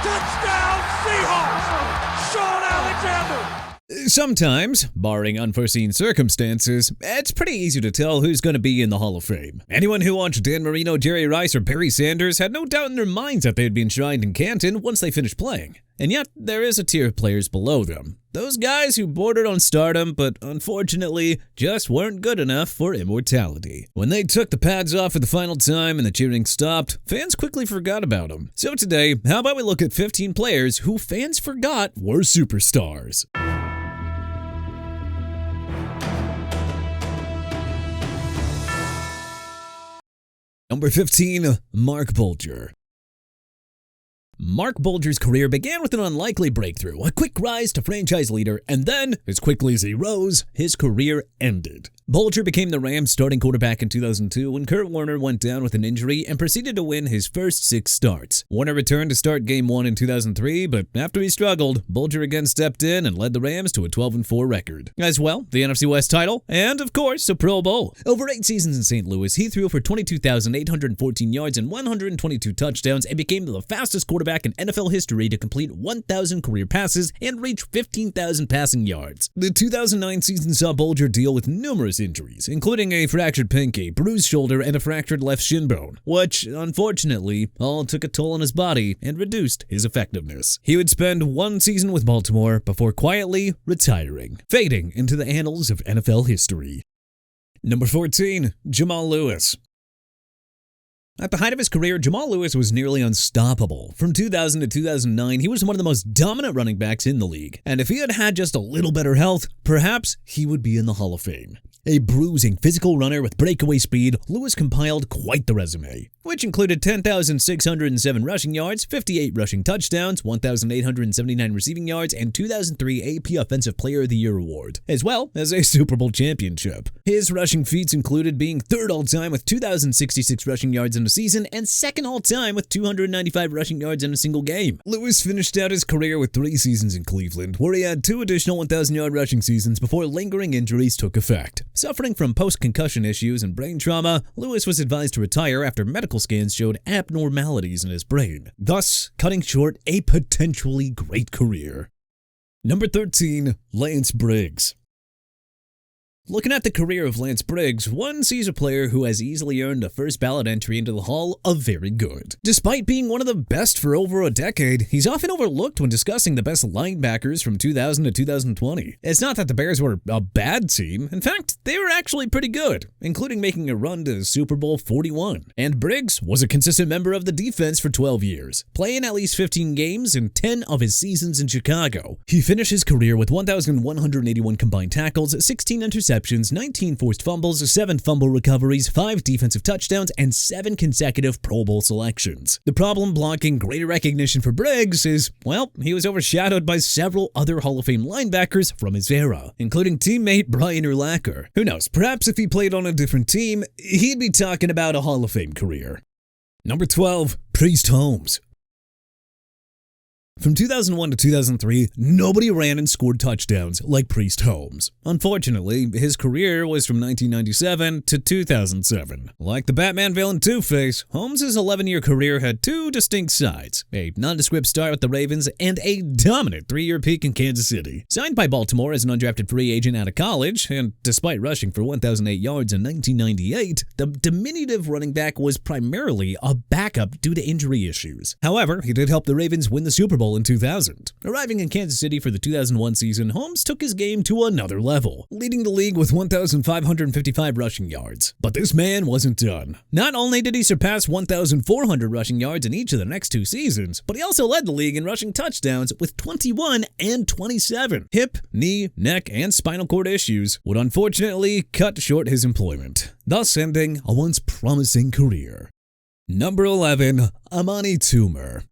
Touchdown Seahawks! Shaun Alexander! Sometimes, barring unforeseen circumstances, it's pretty easy to tell who's going to be in the Hall of Fame. Anyone who watched Dan Marino, Jerry Rice, or Barry Sanders had no doubt in their minds that they'd be enshrined in Canton once they finished playing. And yet, there is a tier of players below them. Those guys who bordered on stardom, but unfortunately, just weren't good enough for immortality. When they took the pads off for the final time and the cheering stopped, fans quickly forgot about them. So today, how about we look at 15 players who fans forgot were superstars? Number 15, Marc Bulger. Marc Bulger's career began with an unlikely breakthrough, a quick rise to franchise leader, and then, as quickly as he rose, his career ended. Bulger became the Rams' starting quarterback in 2002 when Kurt Warner went down with an injury and proceeded to win his first 6 starts. Warner returned to start Game 1 in 2003, but after he struggled, Bulger again stepped in and led the Rams to a 12-4 record. As well, the NFC West title, and of course, a Pro Bowl. Over 8 seasons in St. Louis, he threw for 22,814 yards and 122 touchdowns and became the fastest quarterback in NFL history to complete 1,000 career passes and reach 15,000 passing yards. The 2009 season saw Bulger deal with numerous injuries, including a fractured pinky, bruised shoulder, and a fractured left shin bone, which, unfortunately, all took a toll on his body and reduced his effectiveness. He would spend 1 season with Baltimore before quietly retiring, fading into the annals of NFL history. Number 14, Jamal Lewis. At the height of his career, Jamal Lewis was nearly unstoppable. From 2000 to 2009, he was one of the most dominant running backs in the league. And if he had had just a little better health, perhaps he would be in the Hall of Fame. A bruising physical runner with breakaway speed, Lewis compiled quite the resume, which included 10,607 rushing yards, 58 rushing touchdowns, 1,879 receiving yards, and 2003 AP Offensive Player of the Year award, as well as a Super Bowl championship. His rushing feats included being 3rd all-time with 2,066 rushing yards in a season and 2nd all-time with 295 rushing yards in a single game. Lewis finished out his career with 3 seasons in Cleveland, where he had 2 additional 1,000-yard rushing seasons before lingering injuries took effect. Suffering from post-concussion issues and brain trauma, Lewis was advised to retire after medical scans showed abnormalities in his brain, thus cutting short a potentially great career. Number 13, Lance Briggs. Looking at the career of Lance Briggs, one sees a player who has easily earned a first ballot entry into the Hall of Very Good. Despite being one of the best for over a decade, he's often overlooked when discussing the best linebackers from 2000 to 2020. It's not that the Bears were a bad team. In fact, they were actually pretty good, including making a run to Super Bowl 41. And Briggs was a consistent member of the defense for 12 years, playing at least 15 games in 10 of his seasons in Chicago. He finished his career with 1,181 combined tackles, 16 interceptions, 19 forced fumbles, 7 fumble recoveries, 5 defensive touchdowns, and 7 consecutive Pro Bowl selections. The problem blocking greater recognition for Briggs is, well, he was overshadowed by several other Hall of Fame linebackers from his era, including teammate Brian Urlacher. Who knows, perhaps if he played on a different team, he'd be talking about a Hall of Fame career. Number 12, Priest Holmes. From 2001 to 2003, nobody ran and scored touchdowns like Priest Holmes. Unfortunately, his career was from 1997 to 2007. Like the Batman villain Two-Face, Holmes' 11-year career had 2 distinct sides, a nondescript start with the Ravens and a dominant 3-year peak in Kansas City. Signed by Baltimore as an undrafted free agent out of college, and despite rushing for 1,008 yards in 1998, the diminutive running back was primarily a backup due to injury issues. However, he did help the Ravens win the Super Bowl in 2000. Arriving in Kansas City for the 2001 season, Holmes took his game to another level, leading the league with 1,555 rushing yards. But this man wasn't done. Not only did he surpass 1,400 rushing yards in each of the next 2 seasons, but he also led the league in rushing touchdowns with 21 and 27. Hip, knee, neck, and spinal cord issues would unfortunately cut short his employment, thus ending a once promising career. Number 11, Amani Toomer.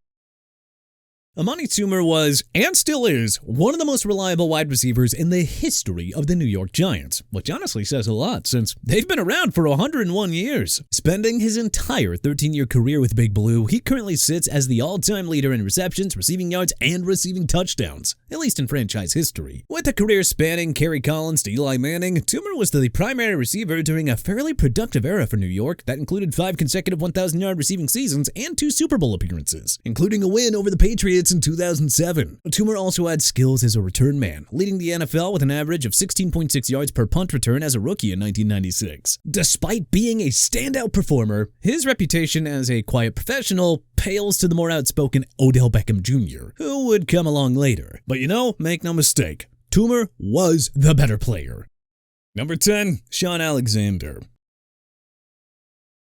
Amani Toomer was, and still is, one of the most reliable wide receivers in the history of the New York Giants, which honestly says a lot since they've been around for 101 years. Spending his entire 13-year career with Big Blue, he currently sits as the all-time leader in receptions, receiving yards, and receiving touchdowns, at least in franchise history. With a career spanning Kerry Collins to Eli Manning, Toomer was the primary receiver during a fairly productive era for New York that included 5 consecutive 1,000-yard receiving seasons and 2 Super Bowl appearances, including a win over the Patriots in 2007. Toomer also had skills as a return man, leading the NFL with an average of 16.6 yards per punt return as a rookie in 1996. Despite being a standout performer, his reputation as a quiet professional pales to the more outspoken Odell Beckham Jr., who would come along later. But make no mistake, Toomer was the better player. Number 10, Shaun Alexander.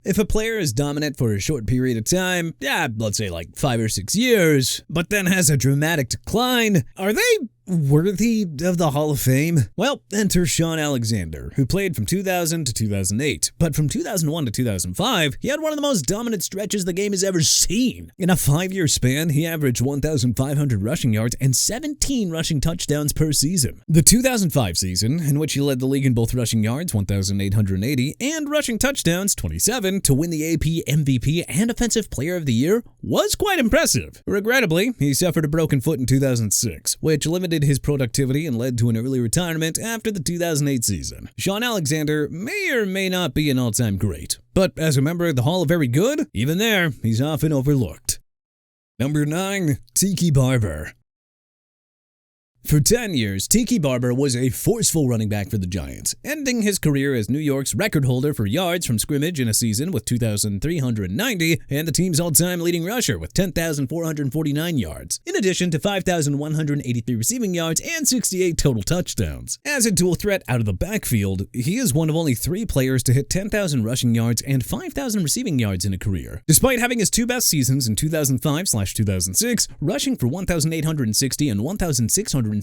If a player is dominant for a short period of time, let's say like 5 or 6 years, but then has a dramatic decline, are they worthy of the Hall of Fame? Well, enter Shaun Alexander, who played from 2000 to 2008, but from 2001 to 2005, he had one of the most dominant stretches the game has ever seen. In a 5-year span, he averaged 1,500 rushing yards and 17 rushing touchdowns per season. The 2005 season, in which he led the league in both rushing yards, 1,880, and rushing touchdowns, 27, to win the AP MVP and Offensive Player of the Year, was quite impressive. Regrettably, he suffered a broken foot in 2006, which limited his productivity and led to an early retirement after the 2008 season. Shaun Alexander may or may not be an all-time great, but as a member of the Hall of Very Good, even there, he's often overlooked. Number 9, Tiki Barber. For 10 years, Tiki Barber was a forceful running back for the Giants, ending his career as New York's record holder for yards from scrimmage in a season with 2,390 and the team's all-time leading rusher with 10,449 yards, in addition to 5,183 receiving yards and 68 total touchdowns. As a dual threat out of the backfield, he is one of only 3 players to hit 10,000 rushing yards and 5,000 receiving yards in a career. Despite having his 2 best seasons in 2005/2006, rushing for 1,860 and 1,662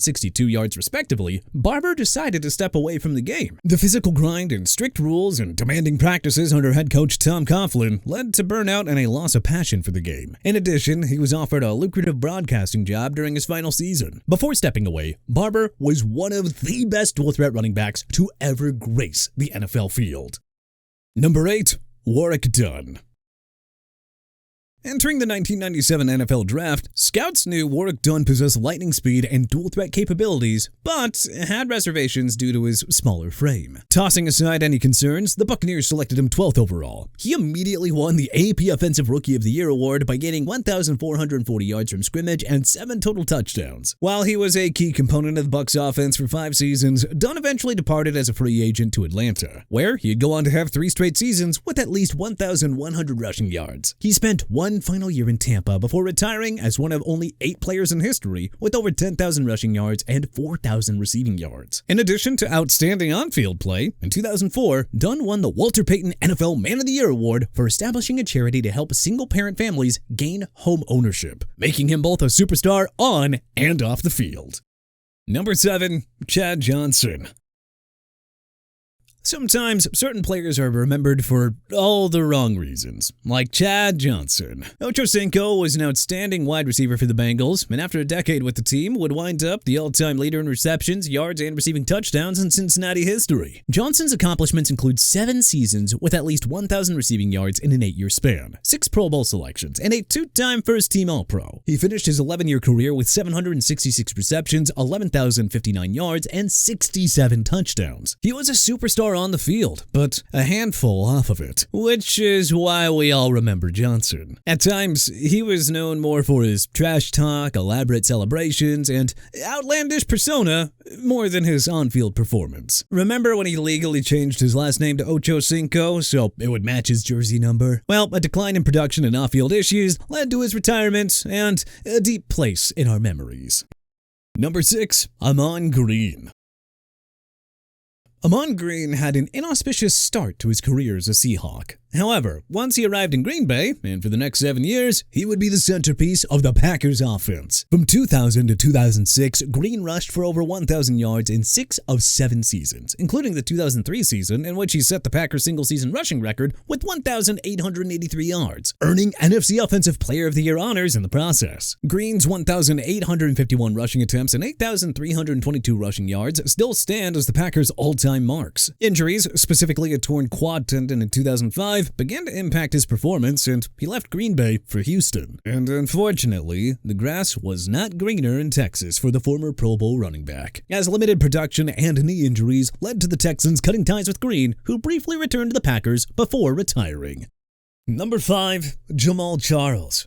yards respectively, Barber decided to step away from the game. The physical grind and strict rules and demanding practices under head coach Tom Coughlin led to burnout and a loss of passion for the game. In addition, he was offered a lucrative broadcasting job during his final season. Before stepping away, Barber was one of the best dual-threat running backs to ever grace the NFL field. Number 8, Warrick Dunn. Entering the 1997 NFL Draft, scouts knew Warrick Dunn possessed lightning speed and dual-threat capabilities, but had reservations due to his smaller frame. Tossing aside any concerns, the Buccaneers selected him 12th overall. He immediately won the AP Offensive Rookie of the Year award by gaining 1,440 yards from scrimmage and 7 total touchdowns. While he was a key component of the Bucs offense for 5 seasons, Dunn eventually departed as a free agent to Atlanta, where he'd go on to have 3 straight seasons with at least 1,100 rushing yards. He spent one final year in Tampa before retiring as one of only 8 players in history with over 10,000 rushing yards and 4,000 receiving yards. In addition to outstanding on-field play, in 2004, Dunn won the Walter Payton NFL Man of the Year award for establishing a charity to help single-parent families gain home ownership, making him both a superstar on and off the field. Number 7, Chad Johnson. Sometimes, certain players are remembered for all the wrong reasons, like Chad Johnson. Ocho Cinco was an outstanding wide receiver for the Bengals, and after a decade with the team, would wind up the all-time leader in receptions, yards, and receiving touchdowns in Cincinnati history. Johnson's accomplishments include 7 seasons with at least 1,000 receiving yards in an 8-year span, 6 Pro Bowl selections, and a 2-time first-team All-Pro. He finished his 11-year career with 766 receptions, 11,059 yards, and 67 touchdowns. He was a superstar on the field, but a handful off of it, which is why we all remember Johnson. At times, he was known more for his trash talk, elaborate celebrations, and outlandish persona more than his on-field performance. Remember when he legally changed his last name to Ocho Cinco so it would match his jersey number? Well, a decline in production and off-field issues led to his retirement and a deep place in our memories. Number 6, Ahman Green. Ahman Green had an inauspicious start to his career as a Seahawk. However, once he arrived in Green Bay, and for the next 7 years, he would be the centerpiece of the Packers offense. From 2000 to 2006, Green rushed for over 1,000 yards in 6 of 7 seasons, including the 2003 season in which he set the Packers single-season rushing record with 1,883 yards, earning NFC Offensive Player of the Year honors in the process. Green's 1,851 rushing attempts and 8,322 rushing yards still stand as the Packers' all-time marks. Injuries, specifically a torn quad tendon in 2005, began to impact his performance, and he left Green Bay for Houston. And unfortunately, the grass was not greener in Texas for the former Pro Bowl running back, as limited production and knee injuries led to the Texans cutting ties with Green, who briefly returned to the Packers before retiring. Number 5. Jamaal Charles.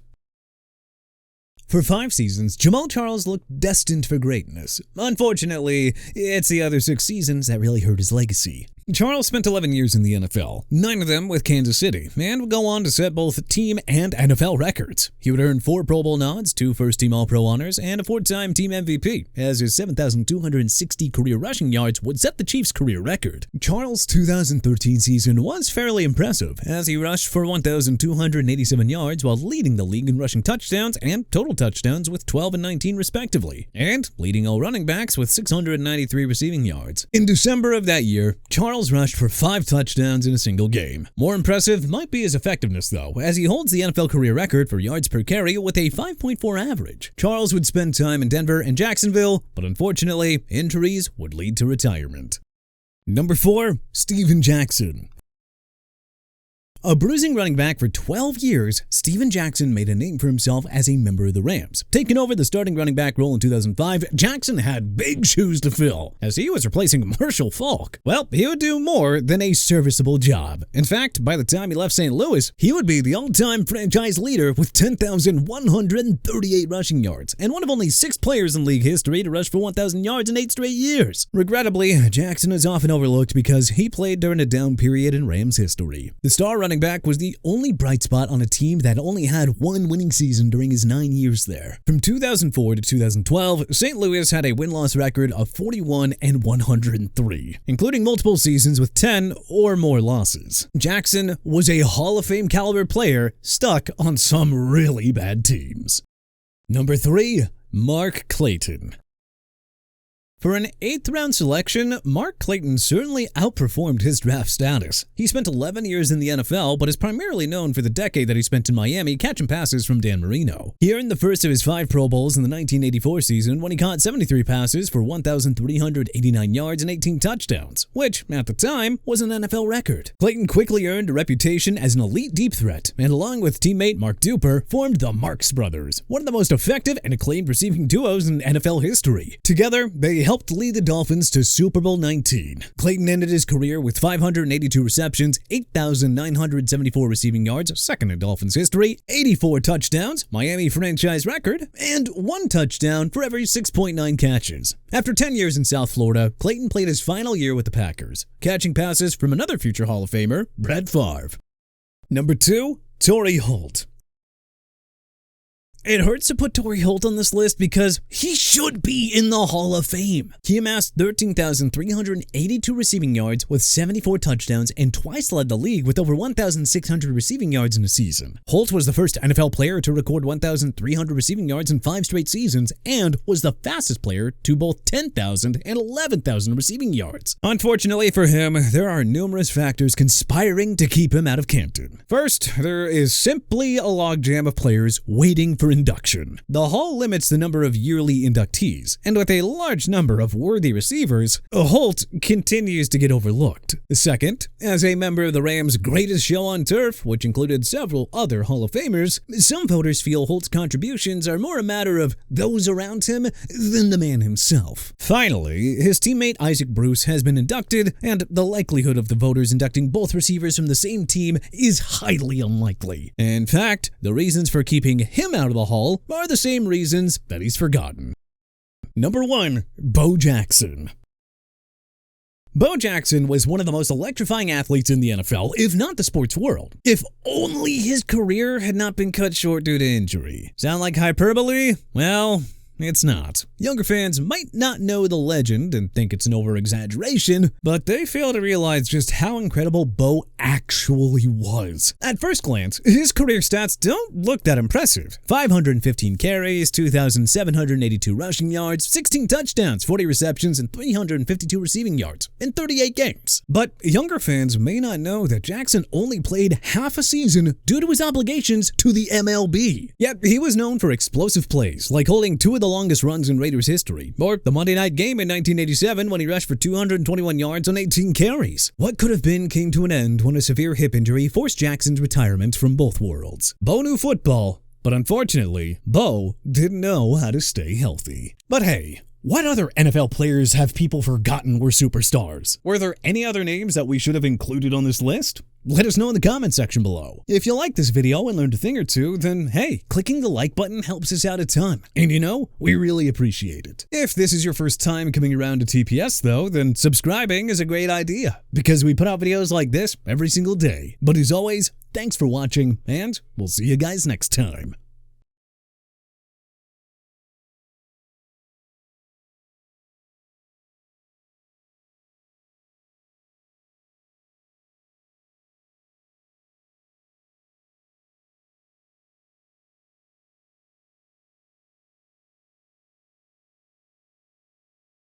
For 5 seasons, Jamaal Charles looked destined for greatness. Unfortunately, it's the other 6 seasons that really hurt his legacy. Charles spent 11 years in the NFL, 9 of them with Kansas City, and would go on to set both team and NFL records. He would earn 4 Pro Bowl nods, 2 first-team All-Pro honors, and a 4-time team MVP, as his 7,260 career rushing yards would set the Chiefs' career record. Charles' 2013 season was fairly impressive, as he rushed for 1,287 yards while leading the league in rushing touchdowns and total touchdowns with 12 and 19 respectively, and leading all running backs with 693 receiving yards. In December of that year, Charles rushed for 5 touchdowns in a single game. More impressive might be his effectiveness though, as he holds the NFL career record for yards per carry with a 5.4 average. Charles would spend time in Denver and Jacksonville, but unfortunately, injuries would lead to retirement. Number 4. Steven Jackson. A bruising running back for 12 years, Steven Jackson made a name for himself as a member of the Rams. Taking over the starting running back role in 2005, Jackson had big shoes to fill, as he was replacing Marshall Faulk. Well, he would do more than a serviceable job. In fact, by the time he left St. Louis, he would be the all-time franchise leader with 10,138 rushing yards, and one of only 6 players in league history to rush for 1,000 yards in 8 straight years. Regrettably, Jackson is often overlooked because he played during a down period in Rams history. The star running back was the only bright spot on a team that only had 1 winning season during his 9 years there. From 2004 to 2012, St. Louis had a win-loss record of 41 and 103, including multiple seasons with 10 or more losses. Jackson was a Hall of Fame caliber player stuck on some really bad teams. Number 3. Mark Clayton. For an 8th-round selection, Mark Clayton certainly outperformed his draft status. He spent 11 years in the NFL, but is primarily known for the decade that he spent in Miami catching passes from Dan Marino. He earned the first of his 5 Pro Bowls in the 1984 season when he caught 73 passes for 1,389 yards and 18 touchdowns, which, at the time, was an NFL record. Clayton quickly earned a reputation as an elite deep threat, and along with teammate Mark Duper, formed the Marks Brothers, one of the most effective and acclaimed receiving duos in NFL history. Together, they helped lead the Dolphins to Super Bowl 19. Clayton ended his career with 582 receptions, 8,974 receiving yards, second in Dolphins history, 84 touchdowns, Miami franchise record, and 1 touchdown for every 6.9 catches. After 10 years in South Florida, Clayton played his final year with the Packers, catching passes from another future Hall of Famer, Brett Favre. Number 2. Torry Holt. It hurts to put Torry Holt on this list because he should be in the Hall of Fame. He amassed 13,382 receiving yards with 74 touchdowns and twice led the league with over 1,600 receiving yards in a season. Holt was the first NFL player to record 1,300 receiving yards in 5 straight seasons and was the fastest player to both 10,000 and 11,000 receiving yards. Unfortunately for him, there are numerous factors conspiring to keep him out of Canton. First, there is simply a logjam of players waiting for induction. The Hall limits the number of yearly inductees, and with a large number of worthy receivers, Holt continues to get overlooked. Second, as a member of the Rams' greatest show on turf, which included several other Hall of Famers, some voters feel Holt's contributions are more a matter of those around him than the man himself. Finally, his teammate Isaac Bruce has been inducted, and the likelihood of the voters inducting both receivers from the same team is highly unlikely. In fact, the reasons for keeping him out of the Hall are the same reasons that he's forgotten. Number 1. Bo Jackson. Bo Jackson was one of the most electrifying athletes in the NFL, if not the sports world. If only his career had not been cut short due to injury. Sound like hyperbole? Well, it's not. Younger fans might not know the legend and think it's an over-exaggeration, but they fail to realize just how incredible Bo actually was. At first glance, his career stats don't look that impressive. 515 carries, 2,782 rushing yards, 16 touchdowns, 40 receptions, and 352 receiving yards in 38 games. But younger fans may not know that Jackson only played half a season due to his obligations to the MLB. Yet he was known for explosive plays, like holding two of the longest runs in Raiders history, or the Monday night game in 1987 when he rushed for 221 yards on 18 carries. What could have been came to an end when a severe hip injury forced Jackson's retirement from both worlds. Bo knew football, but unfortunately, Bo didn't know how to stay healthy. But hey, what other NFL players have people forgotten were superstars? Were there any other names that we should have included on this list? Let us know in the comment section below. If you like this video and learned a thing or two, then hey, clicking the like button helps us out a ton. And you know, we really appreciate it. If this is your first time coming around to TPS though, then subscribing is a great idea, because we put out videos like this every single day. But as always, thanks for watching, and we'll see you guys next time.